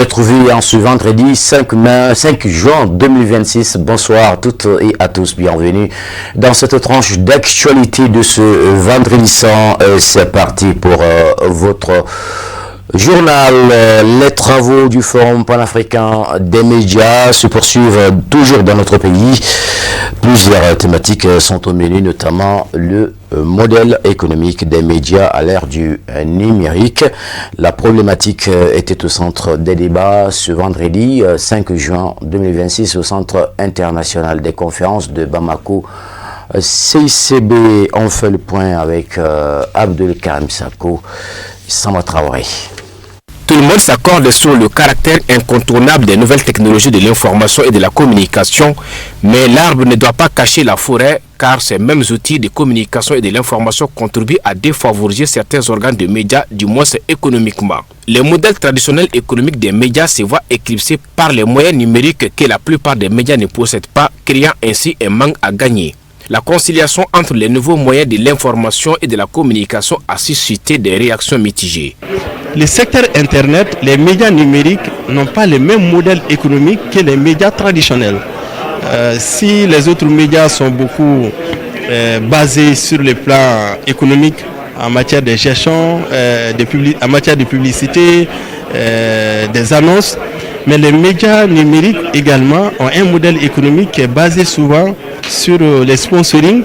retrouvés en ce vendredi 5 juin 2026. Bonsoir à toutes et à tous, bienvenue dans cette tranche d'actualité de ce vendredi sans. C'est parti pour votre journal. Les travaux du Forum panafricain des médias se poursuivent toujours dans notre pays. Plusieurs thématiques sont au menu, notamment le modèle économique des médias à l'ère du numérique. La problématique était au centre des débats ce vendredi 5 juin 2026 au Centre international des conférences de Bamako. CICB, on fait le point avec Abdel Karim Sako, Sama Traoré. Tout le monde s'accorde sur le caractère incontournable des nouvelles technologies de l'information et de la communication, mais l'arbre ne doit pas cacher la forêt, car ces mêmes outils de communication et de l'information contribuent à défavoriser certains organes de médias, du moins économiquement. Le modèle traditionnel économique des médias se voit éclipsé par les moyens numériques que la plupart des médias ne possèdent pas, créant ainsi un manque à gagner. La conciliation entre les nouveaux moyens de l'information et de la communication a suscité des réactions mitigées. Le secteur Internet, les médias numériques n'ont pas le même modèle économique que les médias traditionnels. Si les autres médias sont beaucoup basés sur le plan économique, en matière de gestion, en matière de publicité, des annonces, mais les médias numériques également ont un modèle économique qui est basé souvent sur les sponsoring,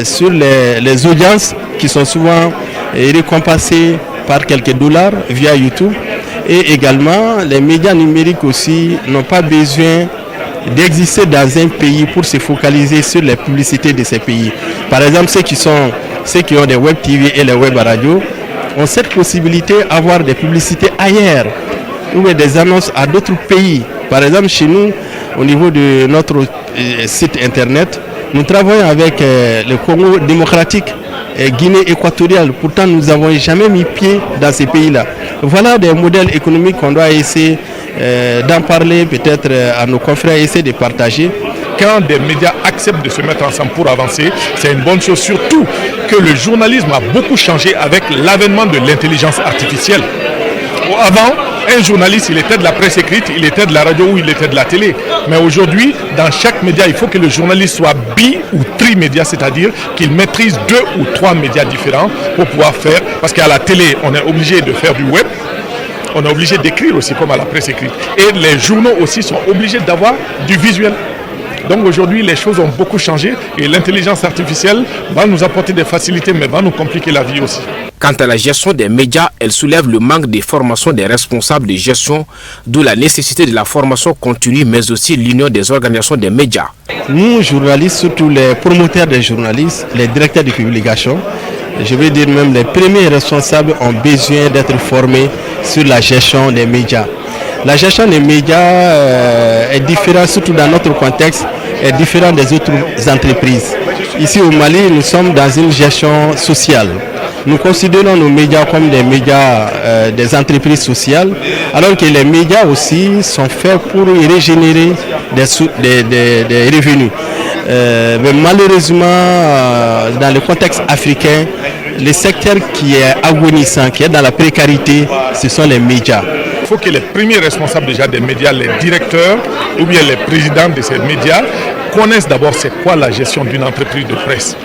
sur les audiences qui sont souvent récompensées par quelques dollars via YouTube. Et également, les médias numériques aussi n'ont pas besoin d'exister dans un pays pour se focaliser sur les publicités de ces pays. Par exemple, ceux qui ont des web TV et les web radios ont cette possibilité d'avoir des publicités ailleurs ou des annonces à d'autres pays. Par exemple, chez nous, au niveau de notre site internet, nous travaillons avec le Congo démocratique, Guinée équatoriale. Pourtant, nous n'avons jamais mis pied dans ces pays-là. Voilà des modèles économiques qu'on doit essayer d'en parler, peut-être à nos confrères, essayer de partager. Quand des médias acceptent de se mettre ensemble pour avancer, c'est une bonne chose, surtout que le journalisme a beaucoup changé avec l'avènement de l'intelligence artificielle. Avant, un journaliste, il était de la presse écrite, il était de la radio ou il était de la télé. Mais aujourd'hui, dans chaque média, il faut que le journaliste soit ou trimédia, c'est-à-dire qu'il maîtrise 2 ou 3 médias différents pour pouvoir faire. Parce qu'à la télé, on est obligé de faire du web, on est obligé d'écrire aussi comme à la presse écrite. Et les journaux aussi sont obligés d'avoir du visuel. Donc aujourd'hui, les choses ont beaucoup changé et l'intelligence artificielle va nous apporter des facilités, mais va nous compliquer la vie aussi. Quant à la gestion des médias, elle soulève le manque de formation des responsables de gestion, d'où la nécessité de la formation continue, mais aussi l'union des organisations des médias. Nous, journalistes, surtout les promoteurs des journalistes, les directeurs de publication, je veux dire même les premiers responsables ont besoin d'être formés sur la gestion des médias. La gestion des médias est différente, surtout dans notre contexte, est différente des autres entreprises. Ici au Mali, nous sommes dans une gestion sociale. Nous considérons nos médias comme des médias des entreprises sociales, alors que les médias aussi sont faits pour régénérer des revenus. Mais malheureusement, dans le contexte africain, le secteur qui est agonissant, qui est dans la précarité, ce sont les médias. Il faut que les premiers responsables déjà des médias, les directeurs ou bien les présidents de ces médias connaissent d'abord c'est quoi la gestion d'une entreprise de presse.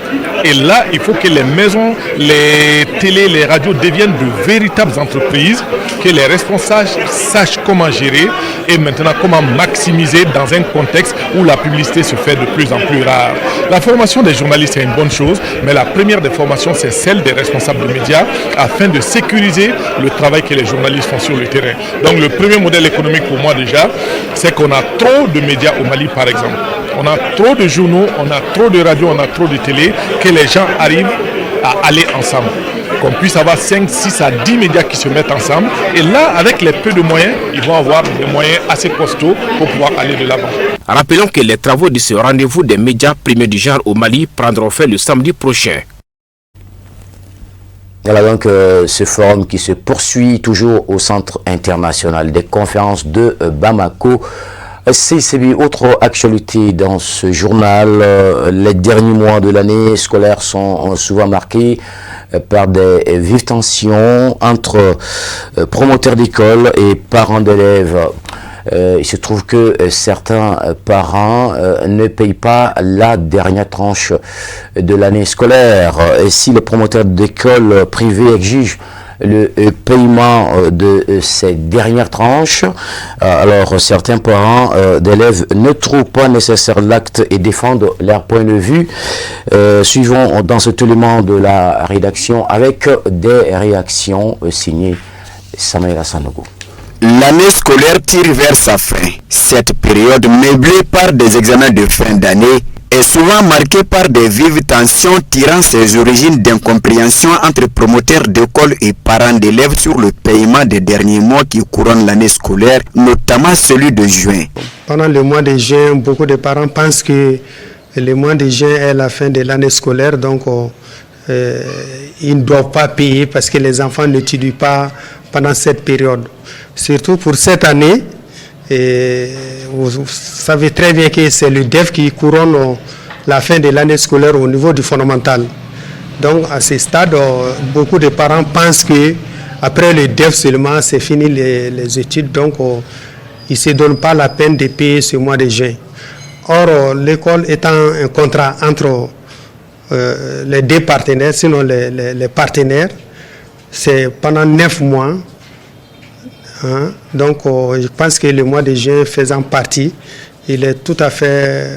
Et là, il faut que les maisons, les télés, les radios deviennent de véritables entreprises, que les responsables sachent comment gérer et maintenant comment maximiser dans un contexte où la publicité se fait de plus en plus rare. La formation des journalistes est une bonne chose, mais la première des formations, c'est celle des responsables de médias afin de sécuriser le travail que les journalistes font sur le terrain. Donc le premier modèle économique pour moi déjà, c'est qu'on a trop de médias au Mali par exemple. On a trop de journaux, on a trop de radios, on a trop de télé, que les gens arrivent à aller ensemble. Qu'on puisse avoir 5, 6 à 10 médias qui se mettent ensemble. Et là, avec les peu de moyens, ils vont avoir des moyens assez costauds pour pouvoir aller de l'avant. Rappelons que les travaux de ce rendez-vous des médias premiers du genre au Mali prendront fin le samedi prochain. Voilà donc ce forum qui se poursuit toujours au Centre international des conférences de Bamako. CCB, autre actualité dans ce journal, les derniers mois de l'année scolaire sont souvent marqués par des vives tensions entre promoteurs d'école et parents d'élèves. Il se trouve que certains parents ne payent pas la dernière tranche de l'année scolaire. Et si les promoteurs d'écoles privées exigent le paiement de ces dernières tranches, alors certains parents d'élèves ne trouvent pas nécessaire l'acte et défendent leur point de vue. Suivons dans cet élément de la rédaction avec des réactions signées Samuel Sanogo. L'année scolaire tire vers sa fin. Cette période meublée par des examens de fin d'année est souvent marquée par des vives tensions tirant ses origines d'incompréhension entre promoteurs d'école et parents d'élèves sur le paiement des derniers mois qui couronnent l'année scolaire, notamment celui de juin. Pendant le mois de juin, beaucoup de parents pensent que le mois de juin est la fin de l'année scolaire, donc ils ne doivent pas payer parce que les enfants n'étudient pas pendant cette période. Surtout pour cette année, vous savez très bien que c'est le DEF qui couronne la fin de l'année scolaire au niveau du fondamental. Donc à ce stade, beaucoup de parents pensent que après le DEF seulement, c'est fini les études, donc ils ne se donnent pas la peine de payer ce mois de juin. Or, l'école étant un contrat entre les deux partenaires, sinon les partenaires, c'est pendant 9 mois. Donc, je pense que le mois de juin faisant partie, il est tout à fait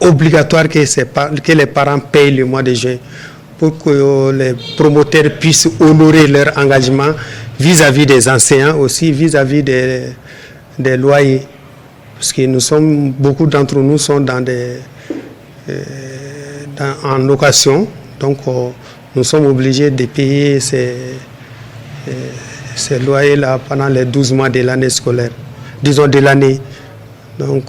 obligatoire que les parents payent le mois de juin pour que les promoteurs puissent honorer leur engagement vis-à-vis des enseignants, aussi vis-à-vis des loyers. Parce que beaucoup d'entre nous sont en location, donc nous sommes obligés de payer ces loyers-là pendant les 12 mois de l'année scolaire, disons de l'année. Donc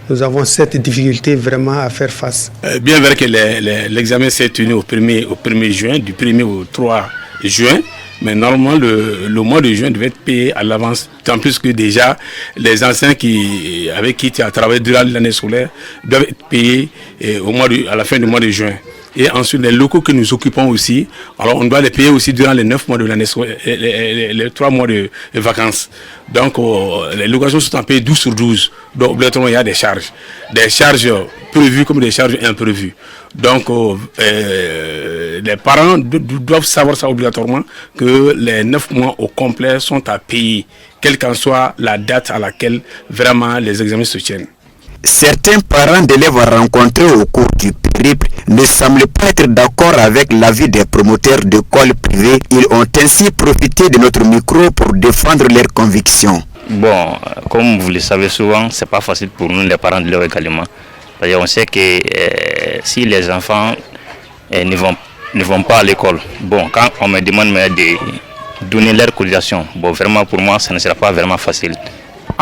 nous avons cette difficulté vraiment à faire face. Bien vrai que l'examen s'est tenu au 1er juin, du 1er au 3 juin, mais normalement le mois de juin devait être payé à l'avance, tant plus que déjà les enseignants avec qui tu as travaillé durant l'année scolaire doivent être payés à la fin du mois de juin. Et ensuite, les locaux que nous occupons aussi, alors on doit les payer aussi durant les 9 mois de l'année, les 3 mois de vacances. Donc, les locations sont en payées 12 sur 12. Donc, obligatoirement, il y a des charges prévues comme des charges imprévues. Donc, les parents doivent savoir ça obligatoirement, que les 9 mois au complet sont à payer, quelle qu'en soit la date à laquelle vraiment les examens se tiennent. Certains parents d'élèves rencontrés au cours du périple ne semblent pas être d'accord avec l'avis des promoteurs d'écoles privées. Ils ont ainsi profité de notre micro pour défendre leurs convictions. Bon, comme vous le savez souvent, c'est pas facile pour nous les parents d'élèves également. Parce qu'on sait que si les enfants ne vont pas à l'école, bon, quand on me demande de donner leur cotisation, bon, vraiment pour moi, ça ne sera pas vraiment facile.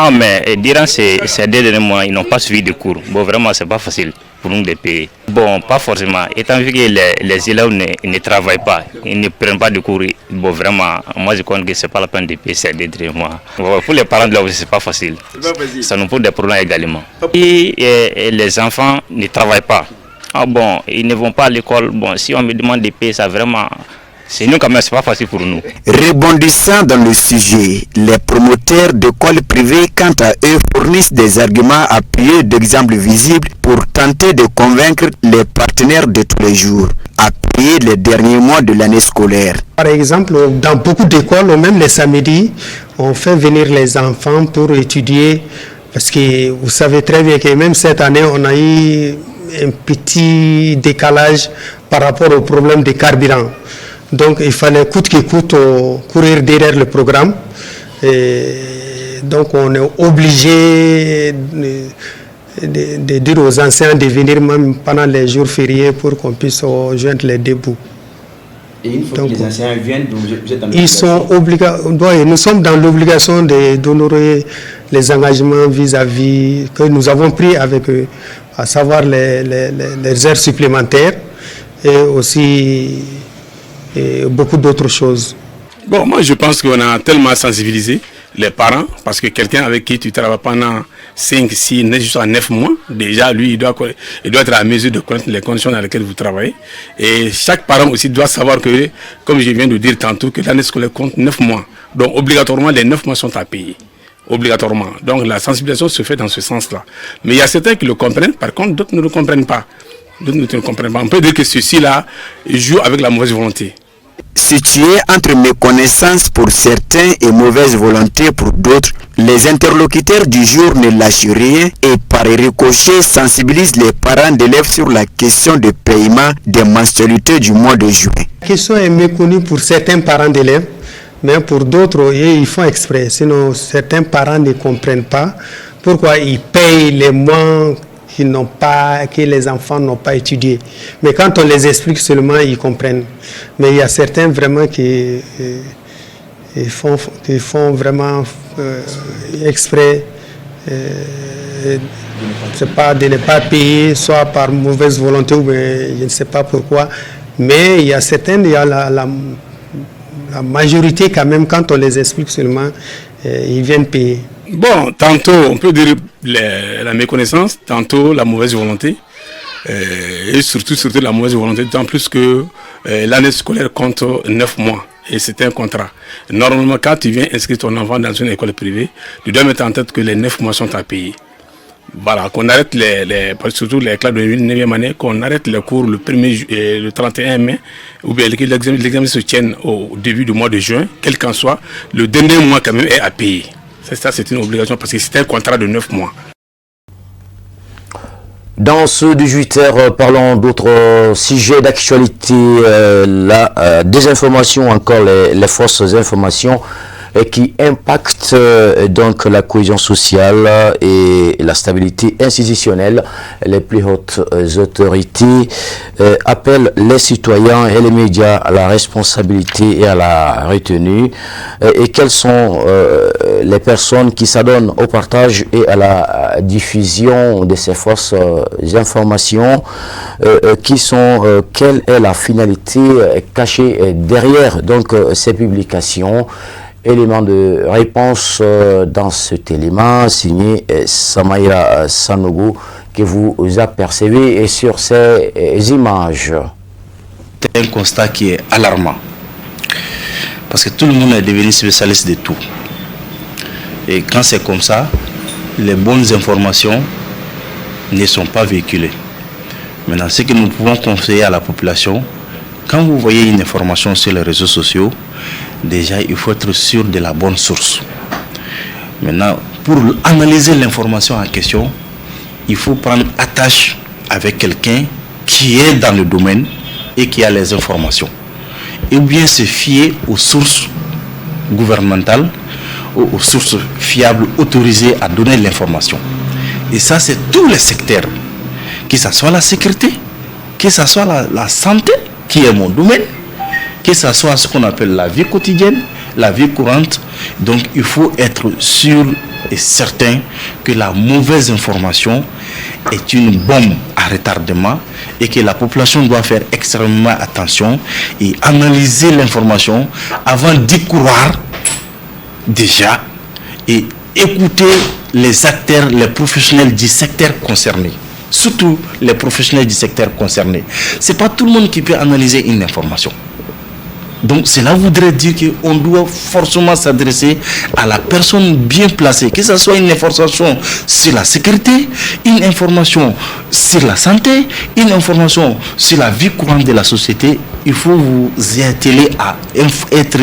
Ah, mais durant ces derniers mois, ils n'ont pas suivi de cours. Bon, vraiment, c'est pas facile pour nous de payer. Bon, pas forcément. Étant vu que les élèves ne travaillent pas, ils ne prennent pas de cours. Bon, vraiment, moi, je crois que c'est pas la peine de payer ces derniers mois. Bon, pour les parents de là aussi, c'est pas facile. Ça nous pose des problèmes également. Et les enfants ne travaillent pas. Ah bon, ils ne vont pas à l'école. Bon, si on me demande de payer ça, vraiment... C'est nous quand même, c'est pas facile pour nous. Rebondissant dans le sujet, les promoteurs d'écoles privées, quant à eux, fournissent des arguments appuyés d'exemples visibles pour tenter de convaincre les partenaires de tous les jours à payer les derniers mois de l'année scolaire. Par exemple, dans beaucoup d'écoles, même les samedis, on fait venir les enfants pour étudier, parce que vous savez très bien que même cette année, on a eu un petit décalage par rapport au problème de carburant. Donc il fallait coûte que coûte courir derrière le programme. Et donc on est obligé de dire aux enseignants de venir même pendant les jours fériés pour qu'on puisse joindre les deux bouts. Et une fois que les enseignants viennent, vous êtes dans nous sommes dans l'obligation d'honorer les engagements vis-à-vis que nous avons pris avec eux, à savoir les heures supplémentaires et aussi... et beaucoup d'autres choses. Bon, moi je pense qu'on a tellement sensibilisé les parents, parce que quelqu'un avec qui tu travailles pendant 5, 6, 9 mois, déjà lui, il doit être à mesure de connaître les conditions dans lesquelles vous travaillez. Et chaque parent aussi doit savoir que, comme je viens de dire tantôt, que l'année scolaire compte 9 mois. Donc obligatoirement, les 9 mois sont à payer. Obligatoirement. Donc la sensibilisation se fait dans ce sens-là. Mais il y a certains qui le comprennent, par contre, d'autres ne le comprennent pas. D'autres ne le comprennent pas. On peut dire que ceux-ci-là jouent avec la mauvaise volonté. Situé entre méconnaissance pour certains et mauvaise volonté pour d'autres, les interlocuteurs du jour ne lâchent rien et par ricochet sensibilisent les parents d'élèves sur la question de paiement des mensualités du mois de juin. La question est méconnue pour certains parents d'élèves, mais pour d'autres, ils font exprès. Sinon, certains parents ne comprennent pas pourquoi ils payent les mois que les enfants n'ont pas étudié. Mais quand on les explique seulement, ils comprennent. Mais il y a certains vraiment qui font vraiment exprès de ne pas payer, soit par mauvaise volonté ou je ne sais pas pourquoi. Mais il y a certains, il y a la majorité quand même, quand on les explique seulement, ils viennent payer. Bon, tantôt on peut dire la méconnaissance, tantôt la mauvaise volonté, et surtout la mauvaise volonté, d'autant plus que l'année scolaire compte 9 mois et c'est un contrat. Normalement, quand tu viens inscrire ton enfant dans une école privée, tu dois mettre en tête que les 9 mois sont à payer. Voilà, qu'on arrête surtout les classes de 9e année, qu'on arrête les cours le 31 mai, ou bien l'examen se tienne au début du mois de juin, quel qu'en soit, le dernier mois quand même est à payer. Ça, c'est une obligation parce que c'est un contrat de 9 mois. Dans ce 18h, parlons d'autres sujets d'actualité. La désinformation, encore les fausses informations qui impactent donc la cohésion sociale et la stabilité institutionnelle. Les plus hautes autorités appellent les citoyens et les médias à la responsabilité et à la retenue. Et quelles sont les personnes qui s'adonnent au partage et à la diffusion de ces fausses informations, quelle est la finalité cachée derrière donc ces publications? Élément de réponse dans cet élément signé Samaïra Sanogo que vous apercevez sur ces images. C'est un constat qui est alarmant parce que tout le monde est devenu spécialiste de tout. Et quand c'est comme ça, les bonnes informations ne sont pas véhiculées. Maintenant, ce que nous pouvons conseiller à la population, quand vous voyez une information sur les réseaux sociaux, déjà il faut être sûr de la bonne source. Maintenant, pour analyser l'information en question, il faut prendre attache avec quelqu'un qui est dans le domaine et qui a les informations. Ou bien se fier aux sources gouvernementales, aux sources fiables autorisées à donner l'information. Et ça, c'est tous les secteurs, que ce soit la sécurité, que ce soit la santé, qui est mon domaine, que ce soit ce qu'on appelle la vie quotidienne, la vie courante. Donc il faut être sûr et certain que la mauvaise information est une bombe à retardement et que la population doit faire extrêmement attention et analyser l'information avant d'y croire déjà et écouter les acteurs, les professionnels du secteur concerné. Surtout les professionnels du secteur concerné. Ce n'est pas tout le monde qui peut analyser une information. Donc cela voudrait dire qu'on doit forcément s'adresser à la personne bien placée, que ce soit une information sur la sécurité, une information sur la santé, une information sur la vie courante de la société. Il faut vous atteler à être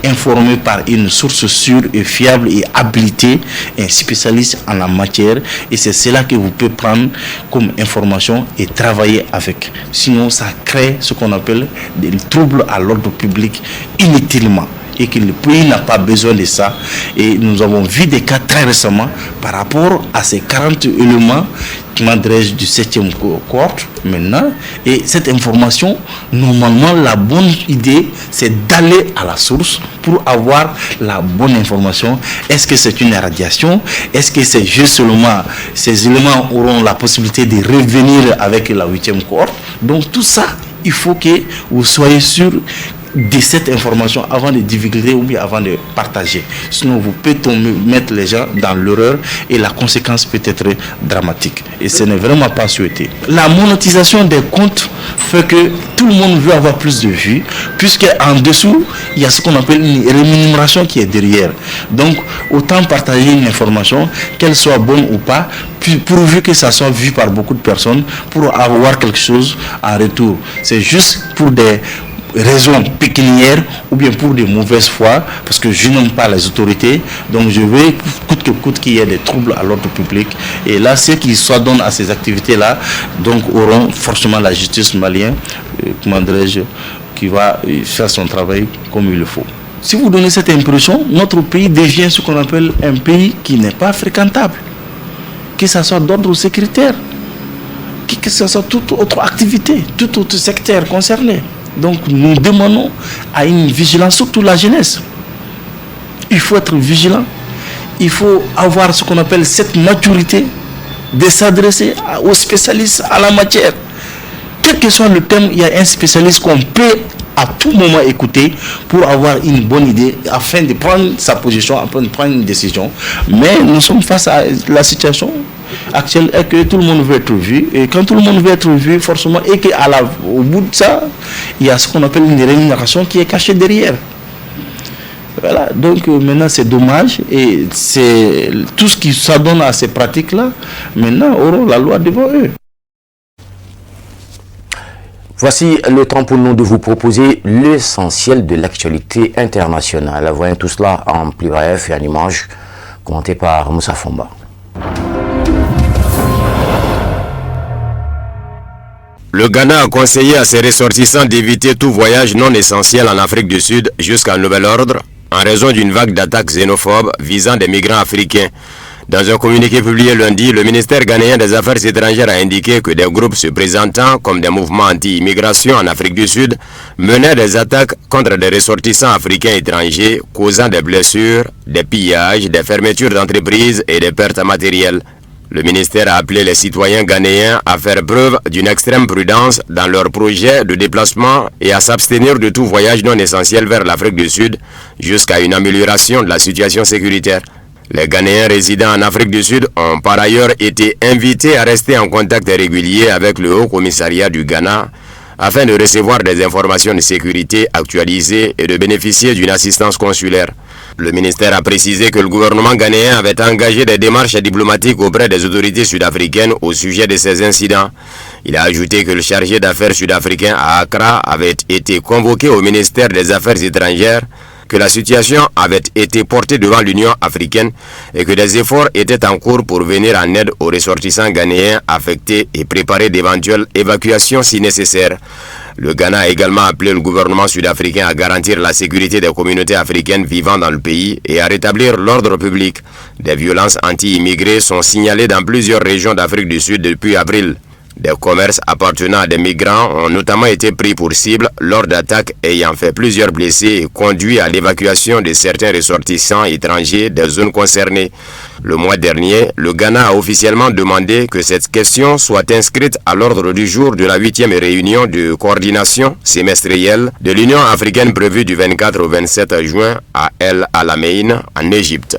informé par une source sûre et fiable et habilitée, un spécialiste en la matière. Et c'est cela que vous pouvez prendre comme information et travailler avec. Sinon, ça crée ce qu'on appelle des troubles à l'ordre public inutilement et que le pays n'a pas besoin de ça. Et nous avons vu des cas très récemment par rapport à ces 40 éléments du 7e cohorte maintenant. Et cette information, normalement, la bonne idée, c'est d'aller à la source pour avoir la bonne information. Est-ce que c'est une irradiation? Est-ce que c'est juste seulement ces éléments auront la possibilité de revenir avec la 8e cohorte? Donc tout ça, il faut que vous soyez sûr de cette information avant de divulguer ou bien avant de partager. Sinon, vous pouvez mettre les gens dans l'erreur et la conséquence peut être dramatique. Et ce n'est vraiment pas souhaité. La monétisation des comptes fait que tout le monde veut avoir plus de vues, puisque en dessous, il y a ce qu'on appelle une rémunération qui est derrière. Donc, autant partager une information, qu'elle soit bonne ou pas, pourvu que ça soit vu par beaucoup de personnes, pour avoir quelque chose en retour. C'est juste pour des raisons pécuniaires ou bien pour des mauvaises foi, parce que je n'aime pas les autorités, donc je veux coûte que coûte qu'il y ait des troubles à l'ordre public. Et là, ceux qui s'adonnent à ces activités-là, donc auront forcément la justice malienne, comment dirais-je, qui va faire son travail comme il le faut. Si vous donnez cette impression, notre pays devient ce qu'on appelle un pays qui n'est pas fréquentable, que ce soit d'ordre sécuritaire, que ce soit toute autre activité, tout autre secteur concerné. Donc nous demandons à une vigilance, surtout la jeunesse. Il faut être vigilant. Il faut avoir ce qu'on appelle cette maturité de s'adresser aux spécialistes à la matière. Quel que soit le thème, il y a un spécialiste qu'on peut à tout moment écouter pour avoir une bonne idée afin de prendre sa position, afin de prendre une décision. Mais nous sommes face à la situation actuelle est que tout le monde veut être vu, et quand tout le monde veut être vu, forcément, et qu'au bout de ça, il y a ce qu'on appelle une rémunération qui est cachée derrière. Voilà, donc maintenant c'est dommage, et c'est tout ce qui s'adonne à ces pratiques-là, maintenant auront la loi devant eux. Voici le temps pour nous de vous proposer l'essentiel de l'actualité internationale. Voyons tout cela en plus bref et en image, commenté par Moussa Fomba. Le Ghana a conseillé à ses ressortissants d'éviter tout voyage non essentiel en Afrique du Sud jusqu'à nouvel ordre en raison d'une vague d'attaques xénophobes visant des migrants africains. Dans un communiqué publié lundi, le ministère ghanéen des Affaires étrangères a indiqué que des groupes se présentant comme des mouvements anti-immigration en Afrique du Sud menaient des attaques contre des ressortissants africains étrangers, causant des blessures, des pillages, des fermetures d'entreprises et des pertes matérielles. Le ministère a appelé les citoyens ghanéens à faire preuve d'une extrême prudence dans leurs projets de déplacement et à s'abstenir de tout voyage non essentiel vers l'Afrique du Sud jusqu'à une amélioration de la situation sécuritaire. Les Ghanéens résidant en Afrique du Sud ont par ailleurs été invités à rester en contact régulier avec le Haut Commissariat du Ghana afin de recevoir des informations de sécurité actualisées et de bénéficier d'une assistance consulaire. Le ministère a précisé que le gouvernement ghanéen avait engagé des démarches diplomatiques auprès des autorités sud-africaines au sujet de ces incidents. Il a ajouté que le chargé d'affaires sud-africain à Accra avait été convoqué au ministère des Affaires étrangères, que la situation avait été portée devant l'Union africaine et que des efforts étaient en cours pour venir en aide aux ressortissants ghanéens affectés et préparer d'éventuelles évacuations si nécessaire. Le Ghana a également appelé le gouvernement sud-africain à garantir la sécurité des communautés africaines vivant dans le pays et à rétablir l'ordre public. Des violences anti-immigrés sont signalées dans plusieurs régions d'Afrique du Sud depuis avril. Des commerces appartenant à des migrants ont notamment été pris pour cible lors d'attaques ayant fait plusieurs blessés et conduit à l'évacuation de certains ressortissants étrangers des zones concernées. Le mois dernier, le Ghana a officiellement demandé que cette question soit inscrite à l'ordre du jour de la 8e réunion de coordination semestrielle de l'Union africaine prévue du 24 au 27 juin à El Alamein en Égypte.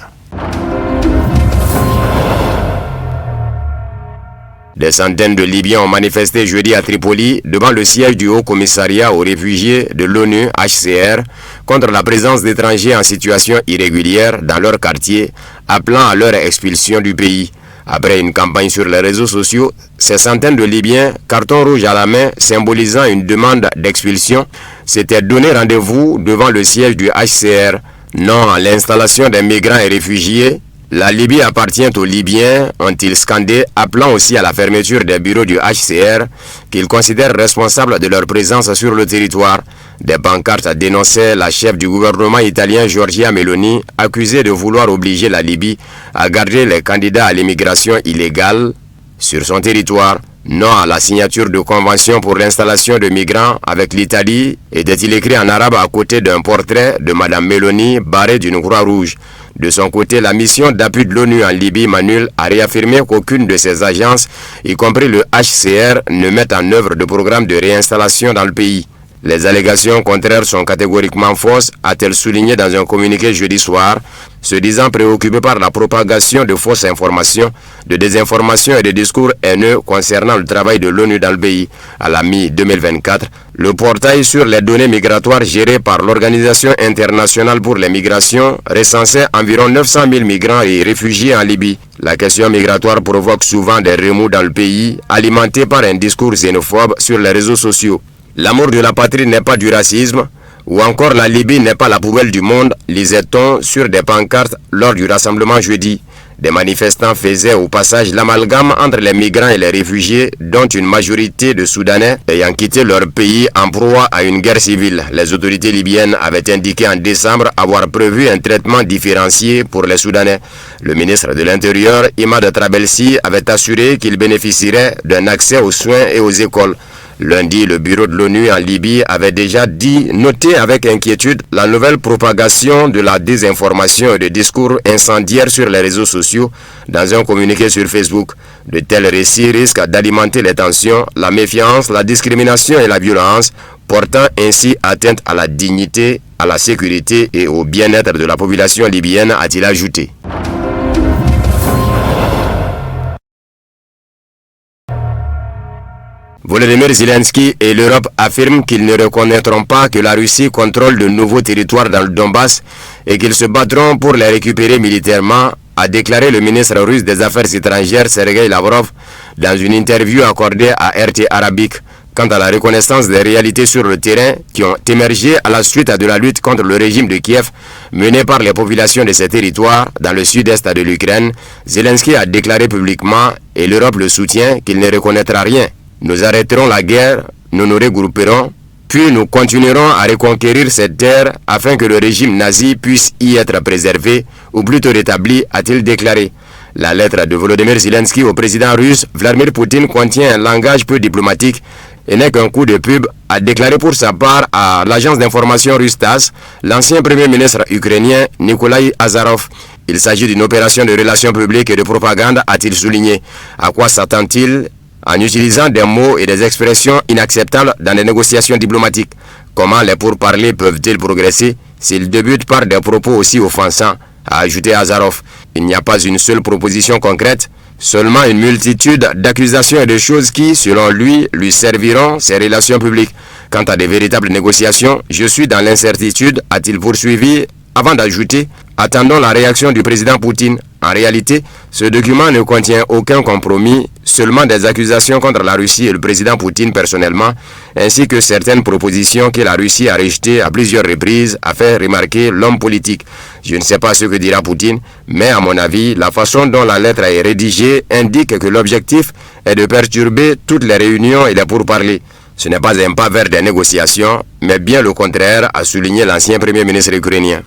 Des centaines de Libyens ont manifesté jeudi à Tripoli devant le siège du Haut Commissariat aux réfugiés de l'ONU HCR contre la présence d'étrangers en situation irrégulière dans leur quartier, appelant à leur expulsion du pays. Après une campagne sur les réseaux sociaux, ces centaines de Libyens, carton rouge à la main symbolisant une demande d'expulsion, s'étaient donné rendez-vous devant le siège du HCR. Non à l'installation des migrants et réfugiés. La Libye appartient aux Libyens, ont-ils scandé, appelant aussi à la fermeture des bureaux du HCR, qu'ils considèrent responsables de leur présence sur le territoire. Des pancartes dénonçaient la chef du gouvernement italien Giorgia Meloni, accusée de vouloir obliger la Libye à garder les candidats à l'immigration illégale sur son territoire. Non à la signature de conventions pour l'installation de migrants avec l'Italie, était-il écrit en arabe à côté d'un portrait de Mme Meloni barré d'une croix rouge. De son côté, la mission d'appui de l'ONU en Libye, MANUL, a réaffirmé qu'aucune de ses agences, y compris le HCR, ne met en œuvre de programme de réinstallation dans le pays. Les allégations contraires sont catégoriquement fausses, a-t-elle souligné dans un communiqué jeudi soir, se disant préoccupée par la propagation de fausses informations, de désinformations et de discours haineux concernant le travail de l'ONU dans le pays. À la mi-2024, le portail sur les données migratoires géré par l'Organisation internationale pour les migrations recensait environ 900 000 migrants et réfugiés en Libye. La question migratoire provoque souvent des remous dans le pays, alimentés par un discours xénophobe sur les réseaux sociaux. L'amour de la patrie n'est pas du racisme, ou encore la Libye n'est pas la poubelle du monde, lisait-on sur des pancartes lors du rassemblement jeudi. Des manifestants faisaient au passage l'amalgame entre les migrants et les réfugiés, dont une majorité de Soudanais ayant quitté leur pays en proie à une guerre civile. Les autorités libyennes avaient indiqué en décembre avoir prévu un traitement différencié pour les Soudanais. Le ministre de l'Intérieur, Imad Trabelsi, avait assuré qu'il bénéficierait d'un accès aux soins et aux écoles. Lundi, le bureau de l'ONU en Libye avait déjà noté avec inquiétude la nouvelle propagation de la désinformation et de discours incendiaires sur les réseaux sociaux dans un communiqué sur Facebook. De tels récits risquent d'alimenter les tensions, la méfiance, la discrimination et la violence, portant ainsi atteinte à la dignité, à la sécurité et au bien-être de la population libyenne, a-t-il ajouté. Volodymyr Zelensky et l'Europe affirment qu'ils ne reconnaîtront pas que la Russie contrôle de nouveaux territoires dans le Donbass et qu'ils se battront pour les récupérer militairement, a déclaré le ministre russe des Affaires étrangères Sergei Lavrov dans une interview accordée à RT Arabique. Quant à la reconnaissance des réalités sur le terrain qui ont émergé à la suite de la lutte contre le régime de Kiev menée par les populations de ces territoires dans le sud-est de l'Ukraine, Zelensky a déclaré publiquement, et l'Europe le soutient, qu'il ne reconnaîtra rien. Nous arrêterons la guerre, nous nous regrouperons, puis nous continuerons à reconquérir cette terre afin que le régime nazi puisse y être préservé, ou plutôt rétabli, a-t-il déclaré. La lettre de Volodymyr Zelensky au président russe Vladimir Poutine contient un langage peu diplomatique et n'est qu'un coup de pub, a déclaré pour sa part à l'agence d'information russe TASS l'ancien premier ministre ukrainien Nikolai Azarov. Il s'agit d'une opération de relations publiques et de propagande, a-t-il souligné. À quoi s'attend-il en utilisant des mots et des expressions inacceptables dans les négociations diplomatiques? Comment les pourparlers peuvent-ils progresser s'ils débutent par des propos aussi offensants, a ajouté Azarov. Il n'y a pas une seule proposition concrète, seulement une multitude d'accusations et de choses qui, selon lui serviront ses relations publiques. Quant à des véritables négociations, je suis dans l'incertitude, a-t-il poursuivi, avant d'ajouter, attendons la réaction du président Poutine. En réalité, ce document ne contient aucun compromis, seulement des accusations contre la Russie et le président Poutine personnellement, ainsi que certaines propositions que la Russie a rejetées à plusieurs reprises, a fait remarquer l'homme politique. Je ne sais pas ce que dira Poutine, mais à mon avis, la façon dont la lettre est rédigée indique que l'objectif est de perturber toutes les réunions et les pourparlers. Ce n'est pas un pas vers des négociations, mais bien le contraire, a souligné l'ancien premier ministre ukrainien.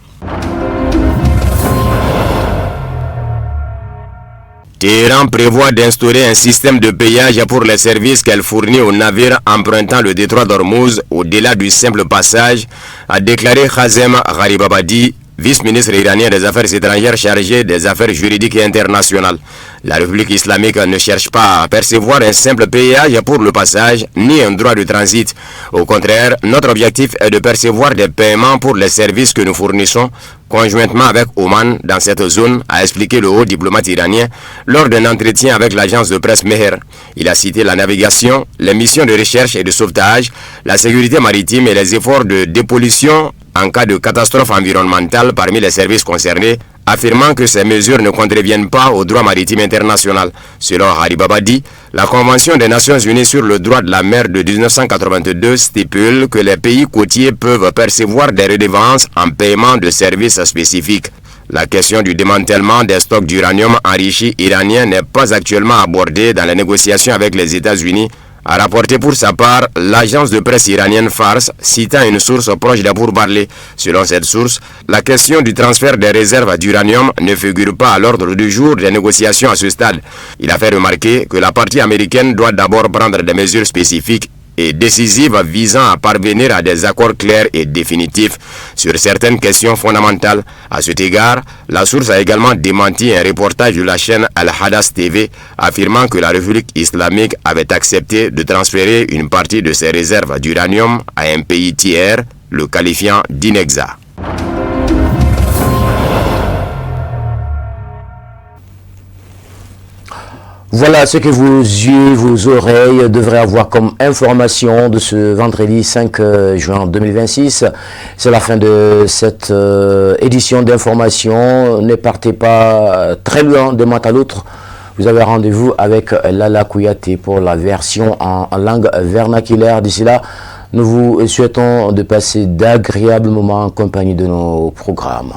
Téhéran prévoit d'instaurer un système de payage pour les services qu'elle fournit aux navires empruntant le détroit d'Ormuz au-delà du simple passage, a déclaré Khazem Gharibabadi, vice-ministre iranien des Affaires étrangères chargé des affaires juridiques et internationales. La République islamique ne cherche pas à percevoir un simple péage pour le passage, ni un droit de transit. Au contraire, notre objectif est de percevoir des paiements pour les services que nous fournissons, conjointement avec Oman dans cette zone, a expliqué le haut diplomate iranien lors d'un entretien avec l'agence de presse Meher. Il a cité la navigation, les missions de recherche et de sauvetage, la sécurité maritime et les efforts de dépollution en cas de catastrophe environnementale parmi les services concernés, affirmant que ces mesures ne contreviennent pas au droit maritime international. Selon Gharibabadi, la Convention des Nations Unies sur le droit de la mer de 1982 stipule que les pays côtiers peuvent percevoir des redevances en paiement de services spécifiques. La question du démantèlement des stocks d'uranium enrichi iranien n'est pas actuellement abordée dans les négociations avec les États-Unis, a rapporté pour sa part l'agence de presse iranienne Fars, citant une source proche des pourparlers. Selon cette source, la question du transfert des réserves d'uranium ne figure pas à l'ordre du jour des négociations à ce stade. Il a fait remarquer que la partie américaine doit d'abord prendre des mesures spécifiques et décisive visant à parvenir à des accords clairs et définitifs sur certaines questions fondamentales. À cet égard, la source a également démenti un reportage de la chaîne Al-Hadas TV affirmant que la République islamique avait accepté de transférer une partie de ses réserves d'uranium à un pays tiers, le qualifiant d'inexact. Voilà ce que vos yeux, vos oreilles devraient avoir comme information de ce vendredi 5 juin 2026. C'est la fin de cette édition d'information. Ne partez pas très loin d'un mois à l'autre. Vous avez rendez-vous avec Lala Kouyaté pour la version en langue vernaculaire. D'ici là, nous vous souhaitons de passer d'agréables moments en compagnie de nos programmes.